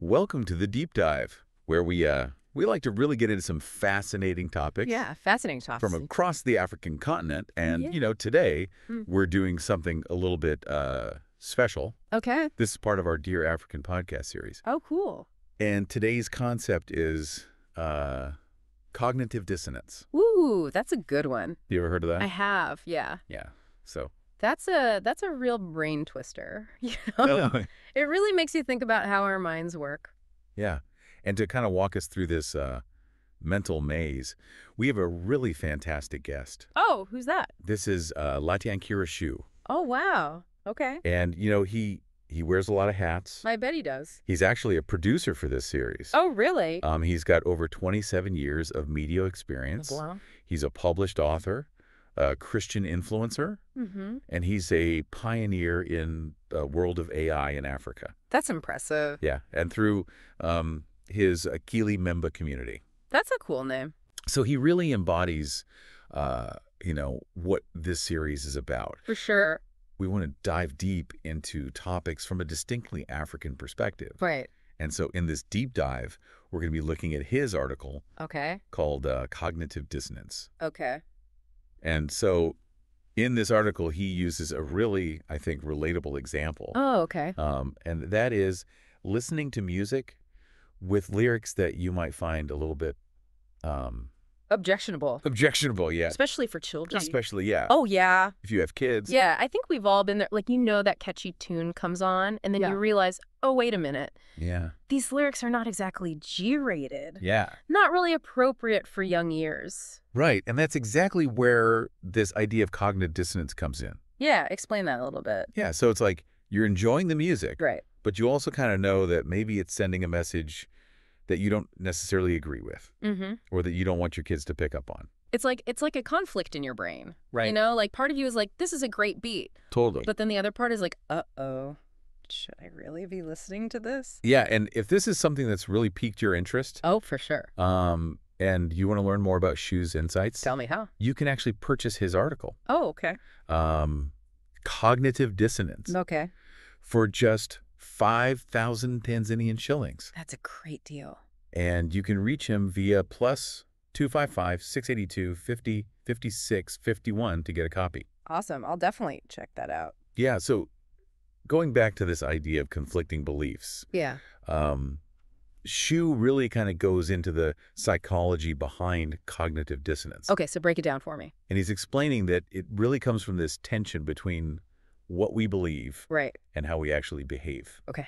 Welcome to the deep dive, where we like to really get into some fascinating topics. Yeah, fascinating topics. From across the African continent. And, Yeah. Today we're doing something a little bit special. Okay. This is part of our Dear African podcast series. Oh, cool. And today's concept is cognitive dissonance. Ooh, that's a good one. You ever heard of that? I have, yeah. Yeah. So. That's a real brain twister. You know? Oh, It really makes you think about how our minds work. yeah. And to kind of walk us through this mental maze, we have a really fantastic guest. Oh, who's that? This is Latian Kirashu. Oh, wow. Okay. And, he wears a lot of hats. I bet he does. He's actually a producer for this series. Oh, really? He's got over 27 years of media experience. Wow. He's a published author, a Christian influencer, and he's a pioneer in the world of AI in Africa. That's impressive. Yeah, and through his Kile member community. That's a cool name. So he really embodies, what this series is about. For sure. We want to dive deep into topics from a distinctly African perspective. Right. And so in this deep dive, we're going to be looking at his article called Cognitive Dissonance. Okay. And so in this article, he uses a really, I think, relatable example. Oh, okay. And that is listening to music with lyrics that you might find a little bit Objectionable. objectionable, yeah. Especially for children. Especially, yeah. Oh, yeah. If you have kids. Yeah, I think we've all been there. Like, that catchy tune comes on, and then you realize, oh, wait a minute. Yeah. These lyrics are not exactly G-rated. Yeah. Not really appropriate for young ears. Right. And that's exactly where this idea of cognitive dissonance comes in. Yeah, explain that a little bit. Yeah. So it's like you're enjoying the music, Right. but you also kind of know that maybe it's sending a message that you don't necessarily agree with or that you don't want your kids to pick up on. It's like a conflict in your brain. Right. Like part of you is like, this is a great beat. Totally. But then the other part is like, uh-oh, should I really be listening to this? Yeah. And if this is something that's really piqued your interest, Oh, for sure. and you want to learn more about Shu's insights, Tell me how. you can actually purchase his article, Oh, okay. Cognitive Dissonance, Okay. for just 5,000 Tanzanian shillings. That's a great deal. And you can reach him via +255-682-5056-51 to get a copy. Awesome. I'll definitely check that out. Yeah, so going back to this idea of conflicting beliefs, Yeah. Shu really kind of goes into the psychology behind cognitive dissonance. Okay, so break it down for me. And he's explaining that it really comes from this tension between what we believe Right. and how we actually behave. Okay.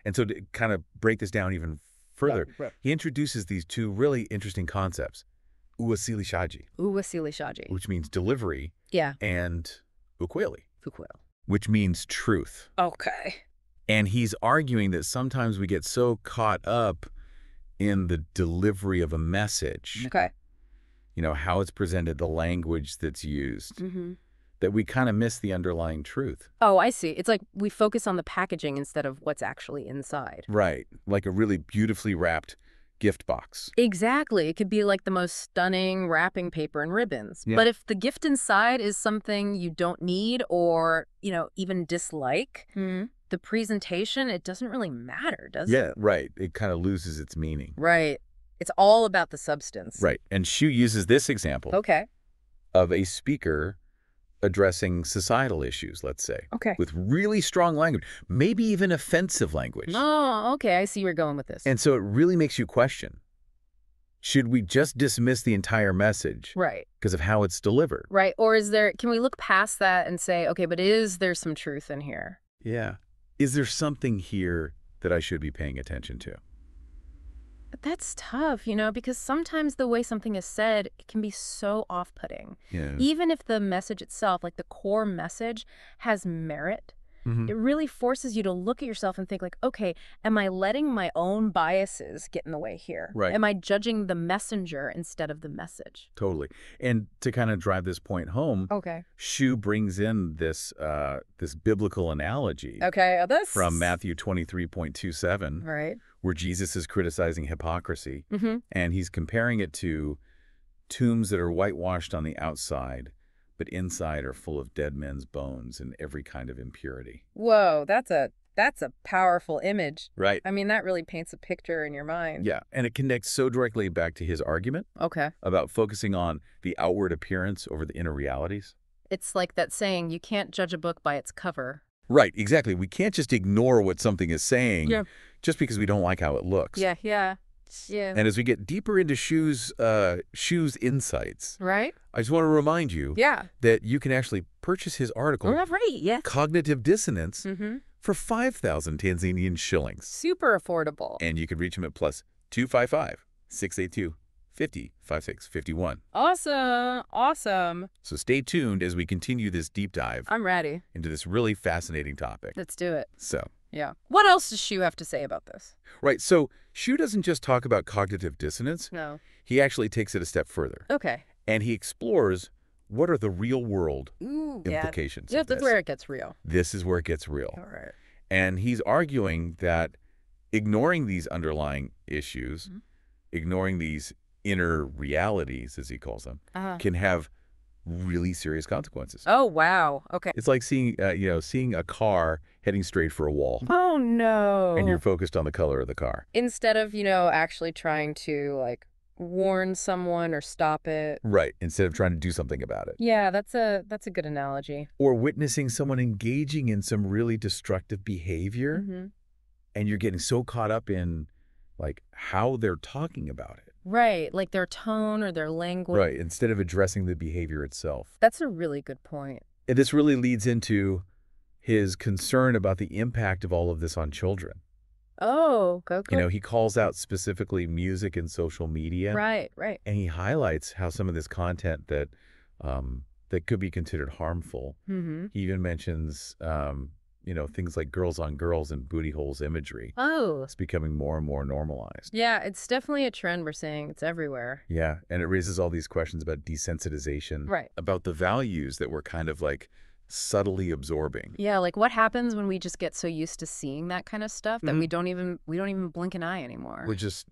And so to kind of break this down even further, Right. he introduces these two really interesting concepts, UWASILISHAJI. which means delivery, Yeah. and ukweli, Fukwel. which means truth. Okay. And he's arguing that sometimes we get so caught up in the delivery of a message, Okay. how it's presented, the language that's used, Mm-hmm. that we kind of miss the underlying truth. Oh, I see. It's like we focus on the packaging instead of what's actually inside. Right. Like a really beautifully wrapped gift box. Exactly. It could be like the most stunning wrapping paper and ribbons. Yeah. But if the gift inside is something you don't need or, even dislike, the presentation, it doesn't really matter, does it? Yeah, right. It kind of loses its meaning. Right. It's all about the substance. Right. And Shu uses this example Okay. of a speaker addressing societal issues, let's say, Okay. with really strong language, maybe even offensive language. Oh, okay. I see where you're going with this. And so it really makes you question, should we just dismiss the entire message Right. because of how it's delivered? Right. Or can we look past that and say, okay, but is there some truth in here? Yeah. Is there something here that I should be paying attention to? That's tough, because sometimes the way something is said, it can be so off-putting. Yeah. Even if the message itself, like the core message, has merit, it really forces you to look at yourself and think like, okay, am I letting my own biases get in the way here? Right. Am I judging the messenger instead of the message? Totally. And to kind of drive this point home, Okay. Shu brings in this biblical analogy Okay. This from Matthew 23.27, Right. where Jesus is criticizing hypocrisy, Mm-hmm. and he's comparing it to tombs that are whitewashed on the outside, but inside are full of dead men's bones and every kind of impurity. Whoa, that's a That's a powerful image. Right. I mean, that really paints a picture in your mind. Yeah, and it connects so directly back to his argument Okay. about focusing on the outward appearance over the inner realities. It's like that saying, you can't judge a book by its cover. Right, exactly. We can't just ignore what something is saying just because we don't like how it looks. Yeah. And as we get deeper into Shu's insights, Right? I just want to remind you that you can actually purchase his article, Cognitive Dissonance, for 5,000 Tanzanian shillings. Super affordable. And you can reach him at +255-682-505651. Awesome. So stay tuned as we continue this deep dive I'm ready. into this really fascinating topic. Let's do it. So, yeah. What else does Shu have to say about this? right. So Shu doesn't just talk about cognitive dissonance. No. He actually takes it a step further. Okay. And he explores what are the real world implications Yeah, of that's this. where it gets real. This is where it gets real. All right. And he's arguing that ignoring these underlying issues, ignoring these inner realities, as he calls them, can have really serious consequences. Oh, wow. Okay. It's like seeing a car heading straight for a wall. Oh, no. And you're focused on the color of the car. Instead of, actually trying to, warn someone or stop it. Right. Instead of trying to do something about it. Yeah, that's a good analogy. Or witnessing someone engaging in some really destructive behavior, and you're getting so caught up in, how they're talking about it. Right, like their tone or their language. Right, instead of addressing the behavior itself. That's a really good point. And this really leads into his concern about the impact of all of this on children. Oh, go. He calls out specifically music and social media. Right. And he highlights how some of this content that could be considered harmful. He even mentions, things like girls on girls and booty holes imagery. Oh. It's becoming more and more normalized. Yeah, it's definitely a trend we're seeing. It's everywhere. Yeah, and it raises all these questions about desensitization. Right. About the values that we're kind of subtly absorbing. Yeah, what happens when we just get so used to seeing that kind of stuff that we don't even blink an eye anymore. It just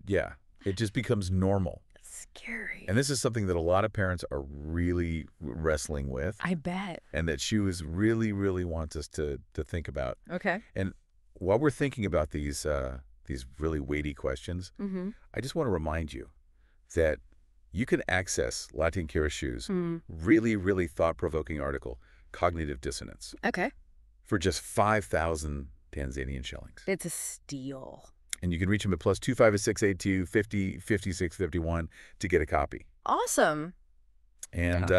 becomes normal. It's scary. And this is something that a lot of parents are really wrestling with. I bet. And that Shu is really, really wants us to think about. Okay. And while we're thinking about these really weighty questions, I just want to remind you that you can access Latin Kira Shu's really, really thought-provoking article, Cognitive Dissonance. Okay. For just 5,000 Tanzanian shillings. It's a steal. And you can reach him at +25682-505651 to get a copy. Awesome. And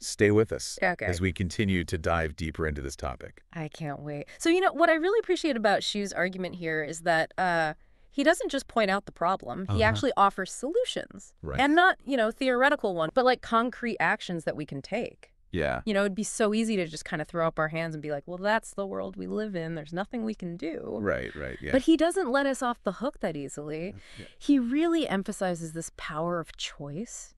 stay with us as we continue to dive deeper into this topic. I can't wait. So, what I really appreciate about Shu's argument here is that he doesn't just point out the problem. He actually offers solutions. Right. And not, theoretical ones, but concrete actions that we can take. Yeah. It'd be so easy to just kind of throw up our hands and be like, well, that's the world we live in. There's nothing we can do. Right, yeah. But he doesn't let us off the hook that easily. Yeah. He really emphasizes this power of choice,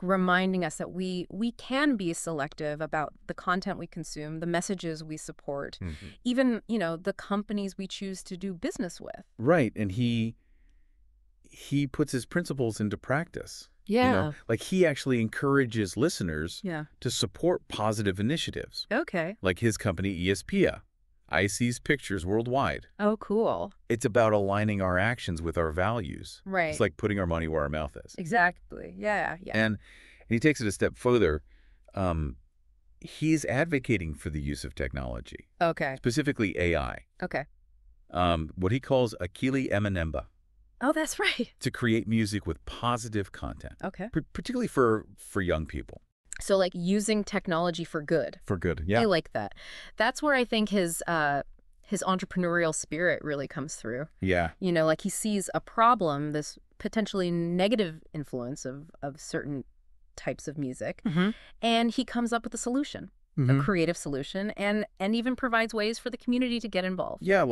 reminding us that we can be selective about the content we consume, the messages we support, even, the companies we choose to do business with. Right. And he puts his principles into practice. Yeah. He actually encourages listeners to support positive initiatives. Okay. Like his company, ESPIA, IC's Pictures Worldwide. Oh, cool. It's about aligning our actions with our values. Right. It's like putting our money where our mouth is. Exactly. Yeah. And he takes it a step further. He's advocating for the use of technology. Okay. Specifically AI. Okay. What he calls akili eminemba. Oh, that's right. To create music with positive content. Okay. Particularly for young people. So using technology for good. For good, yeah. I like that. That's where I think his entrepreneurial spirit really comes through. Yeah. He sees a problem, this potentially negative influence of certain types of music, and he comes up with a solution, a creative solution, and even provides ways for the community to get involved. Yeah,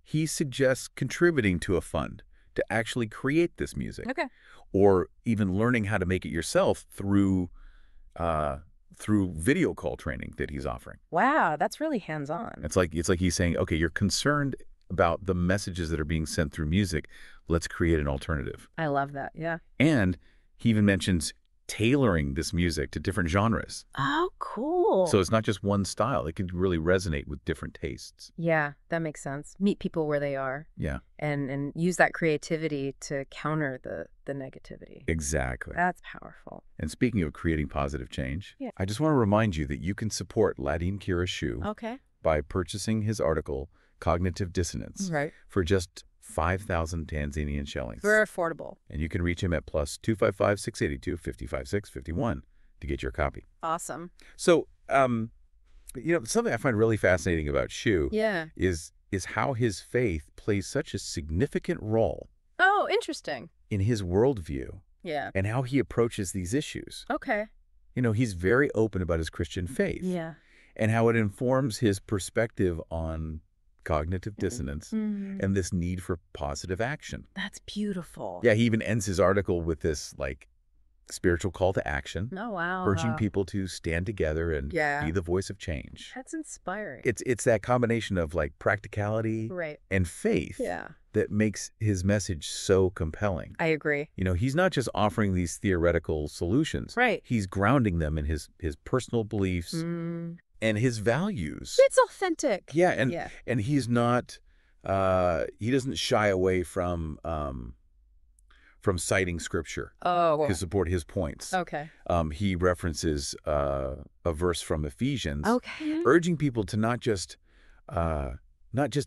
he suggests contributing to a fund to actually create this music. Okay. Or even learning how to make it yourself through video call training that he's offering. Wow, that's really hands-on. It's like he's saying, okay, you're concerned about the messages that are being sent through music. Let's create an alternative. I love that, yeah. And he even mentions tailoring this music to different genres. Oh, cool. So it's not just one style. It can really resonate with different tastes. Yeah, that makes sense. Meet people where they are. Yeah. And use that creativity to counter the negativity. Exactly. That's powerful. And speaking of creating positive change, Yeah. I just want to remind you that you can support Latin Shu Okay. by purchasing his article, Cognitive Dissonance, Right. for just 5,000 Tanzanian shillings. Very affordable. And you can reach him at +255 682 556 51 to get your copy. Awesome. So, something I find really fascinating about Shu Yeah. is how his faith plays such a significant role Oh, interesting. in his worldview Yeah. and how he approaches these issues. Okay. He's very open about his Christian faith Yeah. and how it informs his perspective on cognitive dissonance and this need for positive action. That's beautiful. Yeah, he even ends his article with this, spiritual call to action, Oh, wow. urging people to stand together and Yeah. be the voice of change. That's inspiring. It's that combination of, practicality Right. and faith Yeah. that makes his message so compelling. I agree. He's not just offering these theoretical solutions. Right. He's grounding them in his personal beliefs and his values. It's authentic. Yeah, and he's not he doesn't shy away from citing scripture Oh. to support his points. Okay. He references a verse from Ephesians, Okay. urging people to not just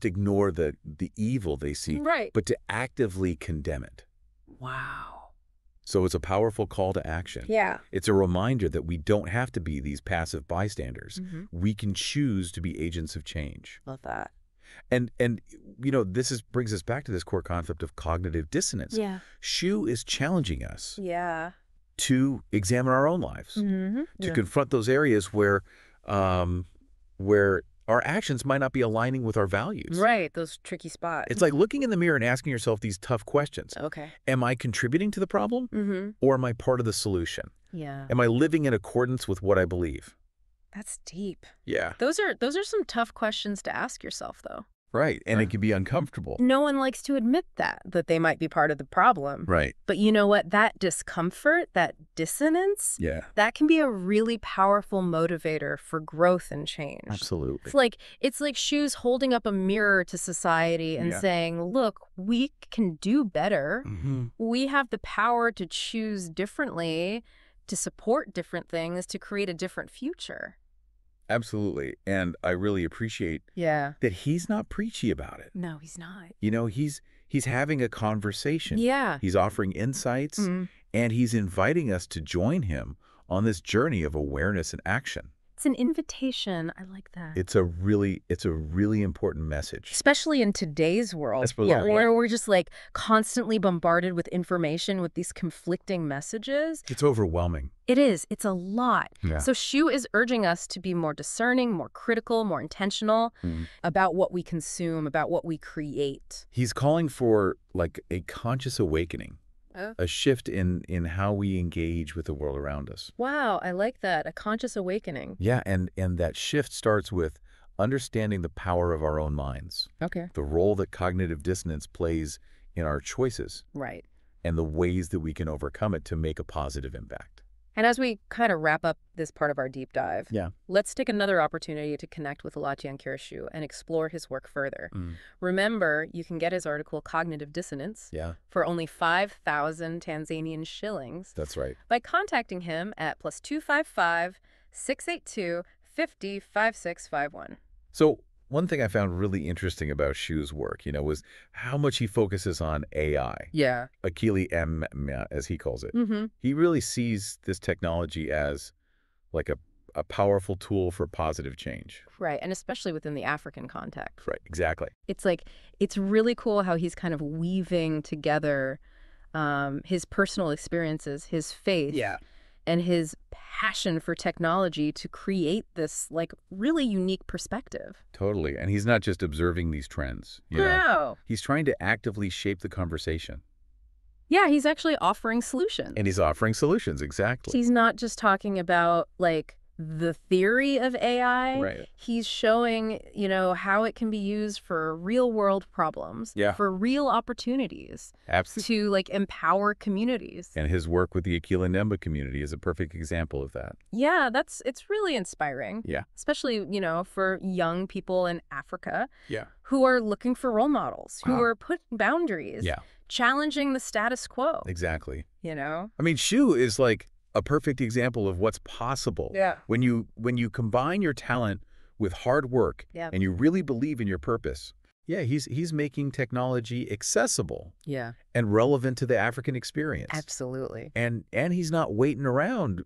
ignore the evil they see, Right. but to actively condemn it. Wow. So it's a powerful call to action. Yeah. It's a reminder that we don't have to be these passive bystanders. Mhm. We can choose to be agents of change. Love that. And this brings us back to this core concept of cognitive dissonance. Yeah. Shu is challenging us Yeah. to examine our own lives, to Yeah. confront those areas where our actions might not be aligning with our values. Right. Those tricky spots. It's like looking in the mirror and asking yourself these tough questions. Okay. Am I contributing to the problem or am I part of the solution? Yeah. Am I living in accordance with what I believe? That's deep. Yeah. Those are some tough questions to ask yourself, though. Right. And it can be uncomfortable. No one likes to admit that they might be part of the problem. Right. But you know what? That discomfort, that dissonance, Yeah. that can be a really powerful motivator for growth and change. Absolutely. It's like Shu's holding up a mirror to society and Yeah. saying, look, we can do better. Mm-hmm. We have the power to choose differently, to support different things, to create a different future. Absolutely. And I really appreciate Yeah. that he's not preachy about it. No, he's not. He's having a conversation. Yeah. He's offering insights and he's inviting us to join him on this journey of awareness and action. It's an invitation. I like that. It's a really important message. Especially in today's world, Absolutely. where we're just constantly bombarded with information, with these conflicting messages. It's overwhelming. It is. It's a lot. Yeah. So Shu is urging us to be more discerning, more critical, more intentional about what we consume, about what we create. He's calling for a conscious awakening, a shift in how we engage with the world around us. Wow, I like that. A conscious awakening. Yeah, and that shift starts with understanding the power of our own minds, Okay. the role that cognitive dissonance plays in our choices, Right. and the ways that we can overcome it to make a positive impact. And as we kind of wrap up this part of our deep dive, Yeah. let's take another opportunity to connect with Latin Shu and explore his work further. Remember, you can get his article, Cognitive Dissonance, Yeah, for only 5,000 Tanzanian shillings that's right. by contacting him at +255 682 505651. So one thing I found really interesting about Shu's work, was how much he focuses on AI, Yeah. Akili M, as he calls it. Mm-hmm. He really sees this technology as a powerful tool for positive change. Right, and especially within the African context. Right, exactly. It's really cool how he's kind of weaving together his personal experiences, his faith, and his passion for technology to create this really unique perspective. Totally. And he's not just observing these trends. No. He's trying to actively shape the conversation. Yeah, he's actually offering solutions. And he's offering solutions, exactly. He's not just talking about the theory of AI. Right. He's showing, how it can be used for real world problems, for real opportunities, Absolutely. to like empower communities. And his work with the Akila community is a perfect example of that. Yeah, it's really inspiring. Yeah. Especially, for young people in Africa Yeah. who are looking for role models, who are putting boundaries, challenging the status quo. Exactly. I mean, Shu is like a perfect example of what's possible. Yeah. When you combine your talent with hard work and you really believe in your purpose. Yeah, he's making technology accessible. Yeah. And relevant to the African experience. Absolutely. And he's not waiting around,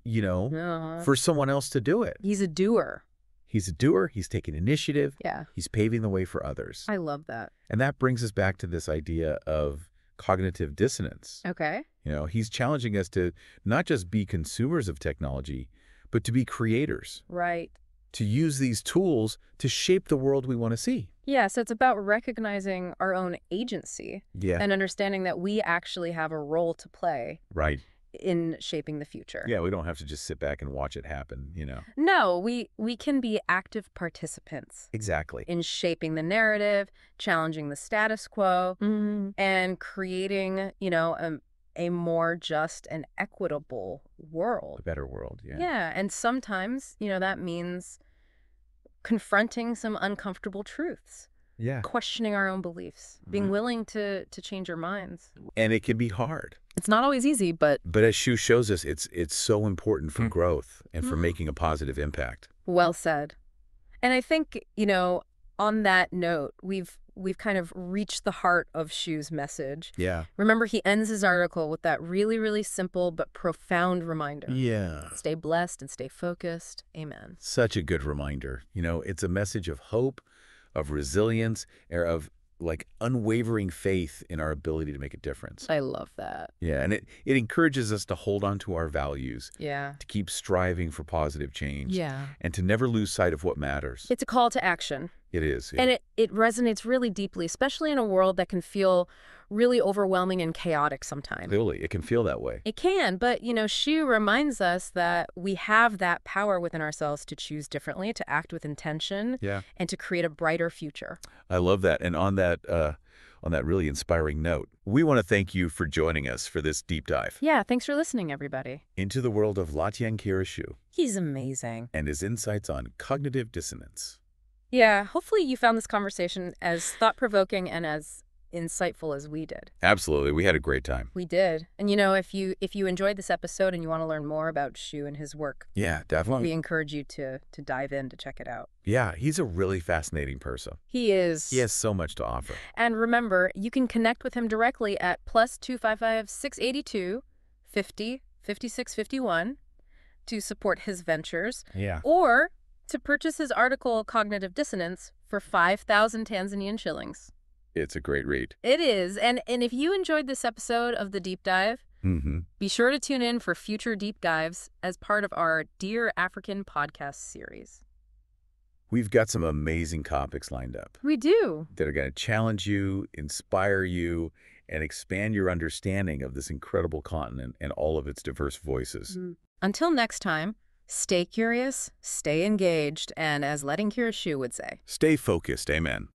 for someone else to do it. He's a doer. He's a doer. He's taking initiative. Yeah. He's paving the way for others. I love that. And that brings us back to this idea of cognitive dissonance. Okay. He's challenging us to not just be consumers of technology, but to be creators. Right. To use these tools to shape the world we want to see. Yeah, so it's about recognizing our own agency. Yeah. And understanding that we actually have a role to play. Right. In shaping the future. Yeah, we don't have to just sit back and watch it happen, No, we can be active participants. Exactly. In shaping the narrative, challenging the status quo, and creating, a more just and equitable world. A better world, yeah. Yeah, and sometimes, that means confronting some uncomfortable truths. Yeah. Questioning our own beliefs, being willing to change our minds. And it can be hard. It's not always easy, but as Shu shows us, it's so important for growth and for making a positive impact. Well said. And I think, on that note, we've kind of reached the heart of Shu's message. Yeah. Remember, he ends his article with that really, really simple but profound reminder. Yeah. Stay blessed and stay focused. Amen. Such a good reminder. It's a message of hope, of resilience, or of like unwavering faith in our ability to make a difference. I love that. Yeah, and it encourages us to hold on to our values. Yeah. To keep striving for positive change. Yeah. And to never lose sight of what matters. It's a call to action. It is. Yeah. And it resonates really deeply, especially in a world that can feel really overwhelming and chaotic sometimes. Clearly, it can feel that way. It can, but, Shu reminds us that we have that power within ourselves to choose differently, to act with intention, and to create a brighter future. I love that. And on that really inspiring note, we want to thank you for joining us for this deep dive. Yeah, thanks for listening, everybody. Into the world of Latien Shu. He's amazing. And his insights on cognitive dissonance. Yeah, hopefully you found this conversation as thought-provoking and as insightful as we did. Absolutely. We had a great time. We did. And if you enjoyed this episode and you want to learn more about Shu and his work, yeah, definitely. We encourage you to dive in to check it out. Yeah, he's a really fascinating person. He is. He has so much to offer. And remember, you can connect with him directly at +255 682 50 56 51 to support his ventures. Yeah. Or to purchase his article Cognitive Dissonance for 5,000 Tanzanian shillings. It's a great read. It is. And if you enjoyed this episode of The Deep Dive, be sure to tune in for future deep dives as part of our Dear African podcast series. We've got some amazing topics lined up. We do. That are going to challenge you, inspire you, and expand your understanding of this incredible continent and all of its diverse voices. Until next time, stay curious, stay engaged, and as Letting Shu would say, stay focused. Amen.